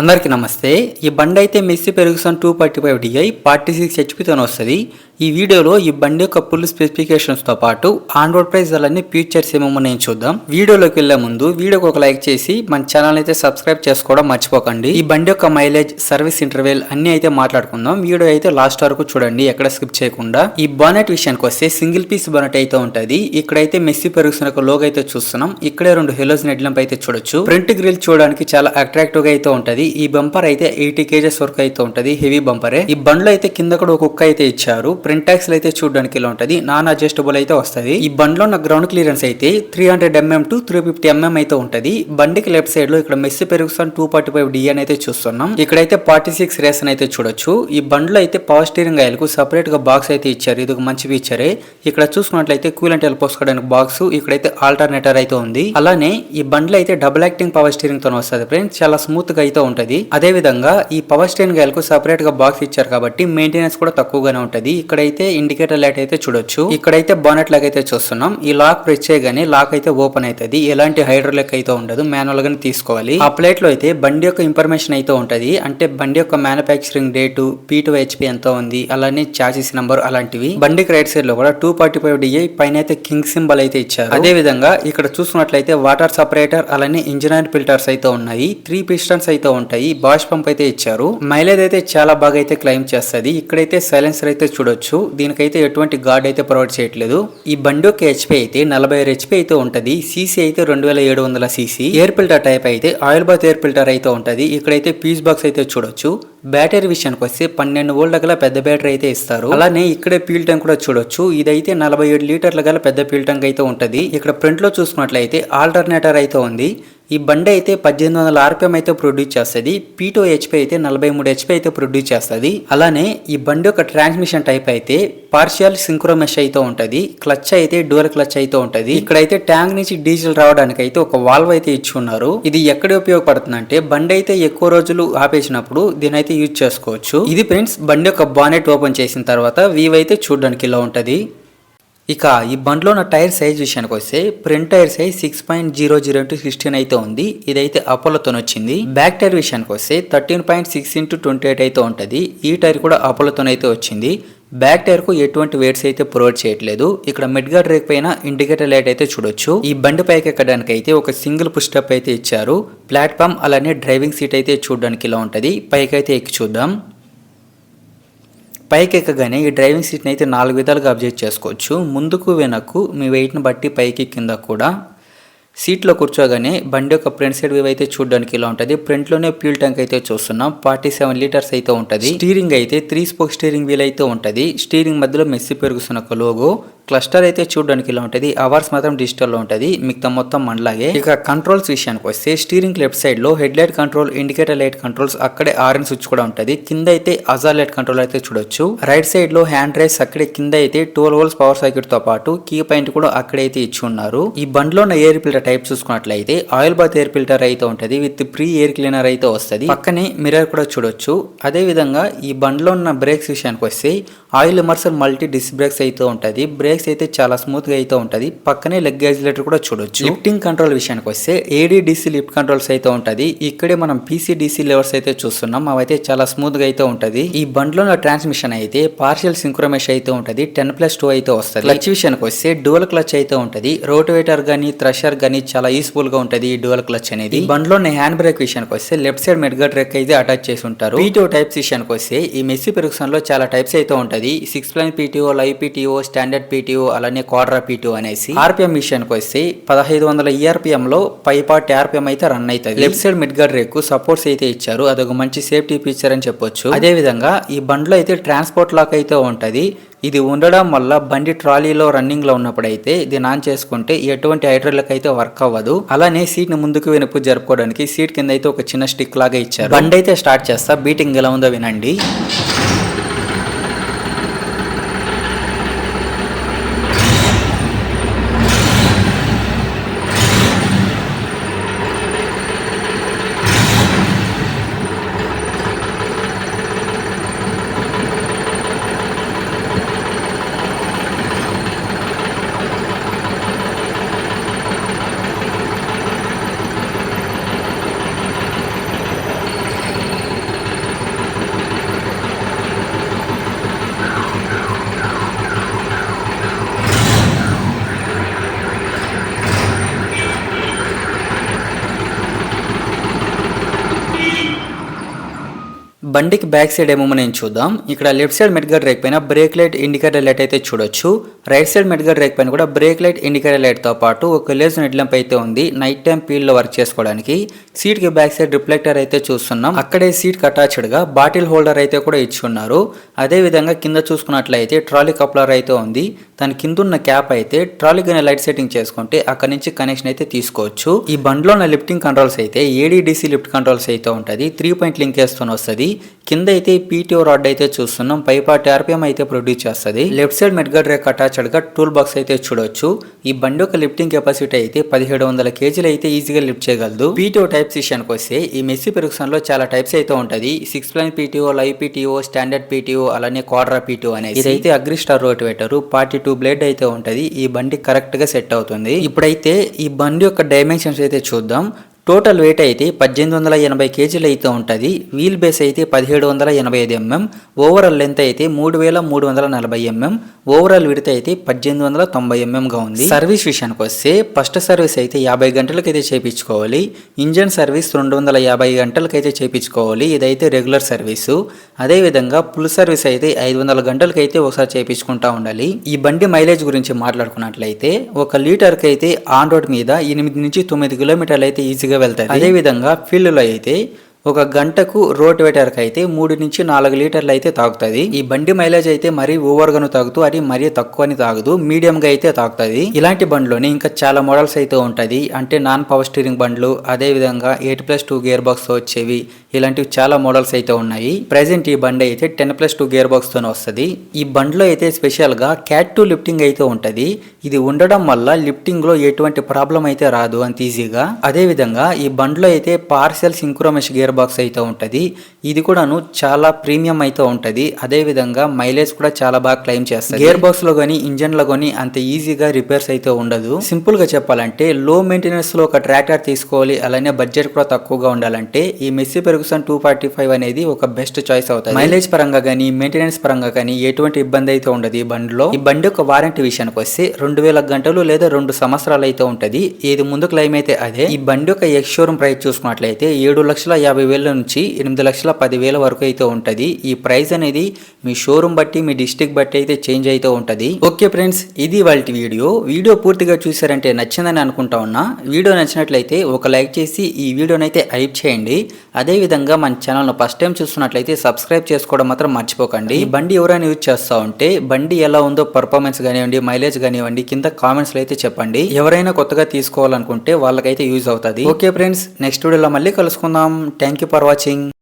అందరికీ నమస్తే. ఈ బండి అయితే మెస్సీ పెర్గుసన్ 245 DI 46 HP తోనే వస్తుంది. ఈ వీడియోలో ఈ బండి యొక్క ఫుల్ స్పెసిఫికేషన్స్ తో పాటు ఆన్ రోడ్ ప్రైస్ అలానే ఫీచర్స్ ఏమో నేను చూద్దాం. వీడియోలోకి వెళ్లే ముందు వీడియోకి ఒక లైక్ చేసి మన ఛానల్ అయితే సబ్స్క్రైబ్ చేసుకోవడం మర్చిపోకండి. ఈ బండి యొక్క మైలేజ్, సర్వీస్ ఇంటర్వెల్ అన్ని అయితే మాట్లాడుకుందాం. వీడియో అయితే లాస్ట్ వరకు చూడండి, ఎక్కడ స్కిప్ చేయకుండా. ఈ బానెట్ విషయానికి వస్తే సింగిల్ పీస్ బానెట్ అయితే ఉంటది. ఇక్కడైతే మెస్సీ పెర్గుసన్ యొక్క లోగో అయితే చూస్తున్నాం. ఇక్కడే 2 హెలోజన్ హెడ్ ల్యాంప్ అయితే చూడొచ్చు. ఫ్రంట్ గ్రిల్ చూడడానికి చాలా అట్రాక్టివ్ గా అయితే ఉంటది. ఈ బంపర్ అయితే 80 kgs వరకు అయితే ఉంటది. హెవీ బంపరే. ఈ బండ్లో అయితే కింద కూడా ఒక కుక్క అయితే ఇచ్చారు. ఫ్రంట్ యాక్సిల్ అయితే చూడడానికి ఇలా ఉంటది. నాన్ అడ్జస్టబుల్ అయితే వస్తది. ఈ బండ్లో ఉన్న గ్రౌండ్ క్లియరెన్స్ అయితే 300 mm to 350 mm అయితే ఉంటది. బండికి లెఫ్ట్ సైడ్ లో ఇక్కడ మెస్సీ పెర్గుసన్ 245 DI అని అయితే చూస్తున్నాం. ఇక్కడైతే 46 రేస్ అని అయితే చూడొచ్చు. ఈ బండ్లో అయితే పవర్ స్టీరింగ్ ఆయిల్ కు సెపరేట్ గా బాక్స్ అయితే ఇచ్చారు. ఇది ఒక మంచి ఫీచరే. ఇక్కడ చూసుకున్నట్లయితే కూలెంట్ ఆయిల్ పోసుకోవడానికి బాక్స్, ఇక్కడైతే ఆల్టర్నేటర్ అయితే ఉంది. అలానే ఈ బండ్లో అయితే డబుల్ యాక్టింగ్ పవర్ స్టీరింగ్ తో వస్తుంది ఫ్రెండ్స్. చాలా స్మూత్ గా అయితే ఉంటది. అదే విధంగా ఈ పవర్ స్టీరింగ్ ఆయిల్ కు సెపరేట్ గా బాక్స్ ఇచ్చారు కాబట్టి మెయింటెనెన్స్ కూడా తక్కువగానే ఉంటది. ఇక్కడైతే ఇండికేటర్ లైట్ అయితే చూడొచ్చు. ఇక్కడైతే బానెట్ లాగా అయితే చూస్తున్నాం. ఈ లాక్ ప్రెస్ చేయగానే లాక్ అయితే ఓపెన్ అవుతుంది. ఎలాంటి హైడ్రోలిక్ అయితే ఉండదు, మాన్యువల్ గానే తీసుకోవాలి. ఆ ప్లేట్ లో అయితే బండి యొక్క ఇన్ఫర్మేషన్ అయితే ఉంటది. అంటే బండి యొక్క మ్యానుఫ్యాక్చరింగ్ డేటు, P2 HP ఎంత ఉంది, అలానే చాసిస్ నంబర్ అలాంటివి. బండికి రైట్ సైడ్ లో కూడా 245 DI పైన అయితే కింగ్ సింబల్ అయితే ఇచ్చారు. అదే విధంగా ఇక్కడ చూసుకున్నట్లయితే వాటర్ సపరేటర్ అలానే ఇంజిన్ ఆయిల్ ఫిల్టర్స్ అయితే ఉన్నాయి. 3 పిస్టన్స్ అయితే ఉంటాయి. బాష్ పంప్ అయితే ఇచ్చారు. మైలేజ్ అయితే చాలా బాగా అయితే క్లైమ్ చేస్తుంది. ఇక్కడైతే సైలెన్సర్ అయితే చూడొచ్చు. దీనికైతే ఎటువంటి గార్డ్ అయితే ప్రొవైడ్ చేయట్లేదు. ఈ బండి యొక్క HP అయితే 46 HP అయితే ఉంటది. సీసీ అయితే 2700 cc. ఎయిర్ ఫిల్టర్ టైప్ అయితే ఆయిల్ బాత్ ఎయిర్ ఫిల్టర్ అయితే ఉంటది. ఇక్కడైతే పీస్ బాక్స్ అయితే చూడొచ్చు. బ్యాటరీ విషయానికి వస్తే 12 వోల్ట్ల గల పెద్ద బ్యాటరీ అయితే ఇస్తారు. అలానే ఇక్కడే ఫ్యూల్ ట్యాంక్ కూడా చూడొచ్చు. ఇదైతే 47 లీటర్ల గల పెద్ద ఫ్యూల్ ట్యాంక్ అయితే ఉంటది. ఇక్కడ ఫ్రంట్ లో చూసుకున్నట్లయితే ఆల్టర్నేటర్ అయితే ఉంది. ఈ బండి అయితే 1800 RPM అయితే ప్రొడ్యూస్ చేస్తుంది. P2 HP అయితే 43 HP అయితే ప్రొడ్యూస్ చేస్తుంది. అలానే ఈ బండి యొక్క ట్రాన్స్మిషన్ టైప్ అయితే పార్షియల్ సింక్రోమెష్ అయితే ఉంటది. క్లచ్ అయితే డ్యూయల్ క్లచ్ అయితే ఉంటది. ఇక్కడైతే ట్యాంక్ నుంచి డీజిల్ రావడానికి అయితే ఒక వాల్వ్ అయితే ఇచ్చి ఉన్నారు. ఇది ఎక్కడ ఉపయోగపడుతుంది అంటే బండి అయితే ఎక్కువ రోజులు ఆపేసినప్పుడు దీని అయితే యూజ్ చేసుకోవచ్చు. ఇది ఫ్రెండ్స్ బండి యొక్క బానెట్ ఓపెన్ చేసిన తర్వాత వ్యూ అయితే చూడడానికి ఇలా ఉంటది. ఇక ఈ బండ్లో ఉన్న టైర్ సైజ్ విషయానికి వస్తే ఫ్రంట్ టైర్ సైజ్ 6.00 into 16 అయితే ఉంది. ఇదైతే అపోలోతో వచ్చింది. బ్యాక్ టైర్ విషయానికి వస్తే 13.6 into 28 అయితే ఉంటది. ఈ టైర్ కూడా అపోలోతోనైతే వచ్చింది. బ్యాక్ టైర్ కు ఎటువంటి వెయిట్స్ అయితే ప్రొవైడ్ చేయట్లేదు. ఇక్కడ మిడ్ గార్డ్ రేక్ పైన ఇండికేటర్ లైట్ అయితే చూడొచ్చు. ఈ బండి పైకి ఎక్కడానికి అయితే ఒక సింగిల్ పుష్ స్టెప్ అయితే ఇచ్చారు. ప్లాట్ఫామ్ అలానే డ్రైవింగ్ సీట్ అయితే చూడడానికి ఇలా ఉంటది. పైకి అయితే ఎక్కి చూద్దాం. పైకి ఎక్కగానే ఈ డ్రైవింగ్ సీట్ని అయితే 4 విధాలుగా అడ్జస్ట్ చేసుకోవచ్చు. ముందుకు వెనక్కు మీ వెయిట్ని బట్టి పైకి కింద కూడా. సీట్లో కూర్చోగానే బండి యొక్క ఫ్రంట్ సైడ్ వ్యూ అయితే చూడడానికి ఇలా ఉంటుంది. ఫ్రంట్లోనే ఫ్యూల్ ట్యాంక్ అయితే చూస్తున్నాం. 47 లీటర్స్ అయితే ఉంటుంది. స్టీరింగ్ అయితే 3 స్పోక్ స్టీరింగ్ వీల్ అయితే ఉంటుంది. స్టీరింగ్ మధ్యలో మెస్సీ పెర్గుసన్ ఒక లోగో. క్లస్టర్ అయితే చూడడానికి ఇలా ఉంటుంది. అవర్స్ మాత్రం డిజిటల్ లో ఉంటుంది. మిగతా మొత్తం మనలాగే. ఇక కంట్రోల్స్ విషయానికి వస్తే స్టీరింగ్ లెఫ్ట్ సైడ్ లో head light control, indicator light controls, అక్కడే ఆరెంజ్ స్విచ్ కూడా ఉంటుంది. కింద అయితే అజార్ లైట్ కంట్రోల్ అయితే చూడొచ్చు. రైట్ సైడ్ లో హ్యాండ్ రైస్, అక్కడే కింద అయితే 12 volts పవర్ సర్క్యూట్ తో పాటు కీ పాయింట్ కూడా అక్కడైతే ఇచ్చి ఉన్నారు. ఈ బండ్లో ఉన్న ఎయిర్ ఫిల్టర్ టైప్ చూసుకున్నట్లయితే ఆయిల్ బాత్ ఎయిర్ ఫిల్టర్ అయితే ఉంటుంది. విత్ ప్రీ ఎయిర్ క్లీనర్ అయితే వస్తుంది. పక్కనే మిర్రర్ కూడా చూడొచ్చు. అదే విధంగా ఈ బండ్లో ఉన్న బ్రేక్స్ విషయానికి వస్తే ఆయిల్ ఇమర్సర్ మల్టీ డిస్క్ బ్రేక్స్ అయితే ఉంటుంది. బ్రేక్స్ అయితే చాలా స్మూత్ గా అయితే ఉంటది. పక్కనే లెగ్ యాక్సిలరేటర్ కూడా చూడొచ్చు. లిఫ్టింగ్ కంట్రోల్ విషయానికి వస్తే ADDC లిఫ్ట్ కంట్రోల్స్ అయితే ఉంటది. ఇక్కడే మనం PCDC లెవర్స్ అయితే చూస్తున్నాం. అవైతే చాలా స్మూత్ గా అయితే ఉంటది. ఈ బండ్లో ట్రాన్స్మిషన్ అయితే పార్షియల్ సింక్రోమెష్ అయితే ఉంటది. 10+2 అయితే వస్తుంది. క్లచ్ విషయానికి వస్తే డ్యూయల్ క్లచ్ అయితే ఉంటది. రోటివేటర్ గానీ థ్రషర్ గానీ చాలా యూస్ఫుల్ గా ఉంటది ఈ డ్యూయల్ క్లచ్ అనేది. ఈ బండ్లో హ్యాండ్ బ్రేక్ విషయానికి వస్తే left side mid guard rake అయితే అటాచ్ చేసి ఉంటారు. PTO టైప్స్ విషయానికి వస్తే ఈ మెస్సీ పెర్గుసన్ లో చాలా టైప్స్ అయితే ఉంటది. 6 PTO, live PTO, standard PTO, అలానే క్వాడ్రా PTO అనేసి. RPM విషయానికి వస్తే 1500 ERPM లో 540 RPM అయితే రన్ అవుతుంది. Left side mid guard rake supports అయితే ఇచ్చారు. అదొక మంచి సేఫ్టీ ఫీచర్ అని చెప్పొచ్చు. అదే విధంగా ఈ బండ్లో అయితే ట్రాన్స్పోర్ట్ లాక్ అయితే ఉంటది. ఇది ఉండడం వల్ల బండి ట్రాలీలో రన్నింగ్ లో ఉన్నప్పుడు అయితే దీన్ని ఆన్ చేసుకుంటే ఎటువంటి హైడ్రాలిక్ అయితే వర్క్ అవ్వదు. అలానే సీట్ ని ముందుకు వెనుక జరుపుకోవడానికి సీట్ కింద అయితే ఒక చిన్న స్టిక్ లాగా ఇచ్చారు. బండి అయితే స్టార్ట్ చేస్తా, బీటింగ్ ఎలా ఉందో వినండి. బండికి బ్యాక్ సైడ్ ఏమో మనం చూద్దాం. ఇక్కడ లెఫ్ట్ సైడ్ మెడ్ గార్డ్ రేక్ పైన బ్రేక్ లైట్ ఇండికేటర్ లైట్ అయితే చూడొచ్చు. రైట్ సైడ్ మెడ్ గార్డ్ రేక్ పైన కూడా బ్రేక్ లైట్ ఇండికేటర్ లైట్ తో పాటు ఒక లేజర్ హెడ్ ల్యాంప్ అయితే ఉంది నైట్ టైం ఫీల్డ్ లో వర్క్ చేసుకోవడానికి. సీట్ కి బ్యాక్ సైడ్ రిఫ్లెక్టర్ అయితే చూస్తున్నాం. అక్కడే సీట్ కి అటాచ్డ్ గా బాటిల్ హోల్డర్ అయితే కూడా ఇచ్చున్నారు. అదే విధంగా కింద చూసుకున్నట్లయితే ట్రాలీ కప్లర్ అయితే ఉంది. దాని కింద ఉన్న క్యాప్ అయితే ట్రాలీ గానే లైట్ సెట్టింగ్ చేసుకుంటే అక్కడ నుంచి కనెక్షన్ అయితే తీసుకోవచ్చు. ఈ బండ్లో ఉన్న లిఫ్టింగ్ కంట్రోల్స్ అయితే ఏడీడీసీ లిఫ్ట్ కంట్రోల్స్ అయితే ఉంటుంది. 3 పాయింట్ లింక్ వేస్తూనే వస్తుంది. కింద అయితే పీటీఓ రాడ్ అయితే చూస్తున్నాం. 540 RPM అయితే ప్రొడ్యూస్ చేస్తుంది. లెఫ్ట్ సైడ్ మెడ్ గార్డ్ రేక్ అటాచ్డ్ గా టూల్ బాక్స్ అయితే చూడొచ్చు. ఈ బండి యొక్క లిఫ్టింగ్ కెపాసిటీ అయితే 1700 kg అయితే ఈజీగా లిఫ్ట్ చేయగలదు. పీటీఓ టైప్స్ విషయానికి వస్తే ఈ మెస్సీ పెర్గుసన్ లో చాలా టైప్స్ అయితే ఉంటది. 6 plain PTO, live PTO, standard PTO, అలానే క్వాడ్రా పీటీఓ అనేది. ఇదైతే అగ్రిస్టార్ రోటివేటర్ 42 బ్లేడ్ అయితే ఉంటది. ఈ బండి కరెక్ట్ గా సెట్ అవుతుంది. ఇప్పుడైతే ఈ బండి యొక్క డైమెన్షన్స్ అయితే చూద్దాం. టోటల్ వెయిట్ అయితే 1880 kg అయితే ఉంటుంది. వీల్ బేస్ అయితే 1785 mm, ఓవరాల్ లెంత్ అయితే 3340 mm, ఓవరాల్ విడత అయితే 1890 mm గా ఉంది. సర్వీస్ విషయానికి వస్తే ఫస్ట్ సర్వీస్ అయితే 50 గంటలకైతే చేయించుకోవాలి. ఇంజన్ సర్వీస్ 250 గంటలకైతే చేయించుకోవాలి. ఇదైతే రెగ్యులర్ సర్వీసు. అదే విధంగా ఫుల్ సర్వీస్ అయితే 500 గంటలకైతే ఒకసారి చేయించుకుంటా ఉండాలి. ఈ బండి మైలేజ్ గురించి మాట్లాడుకున్నట్లయితే 1 లీటర్కి అయితే ఆన్ రోడ్ మీద 8 నుంచి 9 కిలోమీటర్లు అయితే ఈజీగా వెళ్తాయి. అదే విధంగా ఫీల్డ్ లో అయితే ఒక గంటకు రోటివేటర్కి అయితే 3 నుంచి 4 లీటర్లు అయితే తాగుతుంది. ఈ బండి మైలేజ్ అయితే మరీ ఓవర్ గాను తాగుతూ అది మరీ తక్కువని తాగదు, మీడియం గా అయితే తాగుతుంది. ఇలాంటి బండ్లోనే ఇంకా చాలా మోడల్స్ అయితే ఉంటది. అంటే నాన్ పవర్ స్టీరింగ్ బండ్లు, అదే విధంగా 8+2 గేర్ బాక్స్ తో వచ్చేవి, ఇలాంటివి చాలా మోడల్స్ అయితే ఉన్నాయి. ప్రెసెంట్ ఈ బండి అయితే 10+2 గేర్ బాక్స్ తోనే వస్తుంది. ఈ బండిలో అయితే స్పెషల్ గా క్యాట్ 2 లిఫ్టింగ్ అయితే ఉంటది. ఇది ఉండడం వల్ల లిఫ్టింగ్ లో ఎటువంటి ప్రాబ్లం అయితే రాదు అంత ఈజీగా. అదే విధంగా ఈ బండిలో అయితే పార్సెల్ సింక్రోమెష్ గేర్ బాక్స్ అయితే ఉంటది. ఇది కూడాను చాలా ప్రీమియం అయితే ఉంటది. అదే విధంగా మైలేజ్ కూడా చాలా బాగా క్లైమ్ చేస్తుంది. గేర్ బాక్స్ లో గానీ ఇంజన్ లో గానీ అంత ఈజీగా రిపేర్స్ అయితే ఉండదు. సింపుల్ గా చెప్పాలంటే లో మెయింటెనెన్స్ లో ఒక ట్రాక్టర్ తీసుకోవాలి, అలానే బడ్జెట్ కూడా తక్కువగా ఉండాలంటే ఈ మెస్సీ పెర్గుసన్ 245 అనేది ఒక బెస్ట్ చాయిస్ అవుతుంది. మైలేజ్ పరంగా గానీ మెయింటెనెన్స్ పరంగా కానీ ఎటువంటి ఇబ్బంది అయితే ఉండదు ఈ బండిలో. ఈ బండి యొక్క వారంటీ విషయానికి వస్తే 2000 గంటలు లేదా 2 సంవత్సరాలు అయితే ఉంటది. ఏది ముందు క్లైమ్ అయితే అదే. ఈ బండి యొక్క ఎక్స్ షోరూమ్ ప్రైస్ చూసుకున్నట్లయితే 7,50,000 నుంచి 8,10,000 వరకు అయితే ఉంటది. ఈ ప్రైస్ అనేది మీ షోరూమ్ బట్టి, మీ డిస్ట్రిక్ట్ బట్టి అయితే చేంజ్ అయితే ఉంటది. ఓకే ఫ్రెండ్స్, ఇది వాళ్ళ వీడియో పూర్తిగా చూసారంటే నచ్చిందని అనుకుంటా ఉన్నా. వీడియో నచ్చినట్లయితే ఒక లైక్ చేసి ఈ వీడియోని అయితే హైప్ చేయండి. అదే విధంగా మన ఛానల్ ఫస్ట్ టైం చూస్తున్నట్లయితే సబ్స్క్రైబ్ చేసుకోవడం మాత్రం మర్చిపోకండి. ఈ బండి ఎవరైనా యూజ్ చేస్తా ఉంటే బండి ఎలా ఉందో పర్ఫార్మెన్స్ కానివ్వండి, మైలేజ్ కానివ్వండి కింద కామెంట్స్ లో అయితే చెప్పండి. ఎవరైనా కొత్తగా తీసుకోవాలనుకుంటే వాళ్ళకైతే యూజ్ అవుతుంది. ఓకే ఫ్రెండ్స్, నెక్స్ట్ వీడియోలో మళ్ళీ కలుసుకుందాం. Thank you for watching.